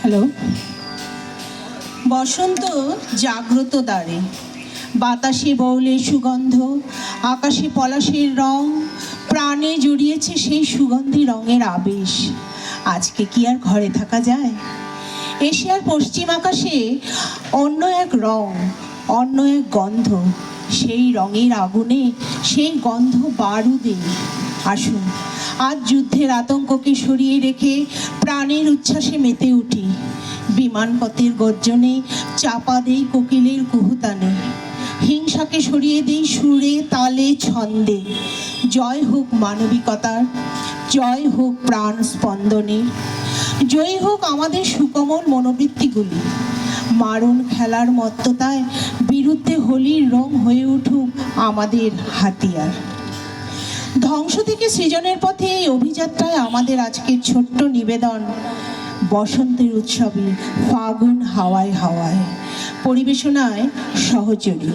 Hello. বসন্ত জাগ্রত দ্বারে, বাতাসে বৌলের সুগন্ধ, আকাশে পলাশের রং, প্রাণে জড়িয়েছে সেই সুগন্ধি রঙের আবেশ। আজকে কি আর ঘরে থাকা যায়? এশিয়ার পশ্চিম আকাশে অন্য এক রং, অন্য এক গন্ধ, সেই রঙের আগুনে, সেই গন্ধ বারুদে। আসুন আজ যুদ্ধের আতঙ্ককে সরিয়ে রেখে প্রাণের উচ্ছ্বাসে মেতে উঠি। বিমানপথের গর্জনে চাপা দেই কোকিলের কুহুতানে, হিংসাকে সরিয়ে দেই সুরে তালে ছন্দে। জয় হোক মানবিকতার, জয় হোক প্রাণ স্পন্দনের, জয় হোক আমাদের সুকোমল মনোবৃত্তিগুলি। মারণ খেলার মত্ততায় বিরুদ্ধে হোলির রং হয়ে উঠুক আমাদের হাতিয়ার। ধ্বংস থেকে সৃজনের পথে এই অভিযাত্রায় আমাদের আজকের ছোট্ট নিবেদন বসন্তের উৎসবে ফাগুন হাওয়ায় হাওয়ায়। পরিবেশনায় সহযোগী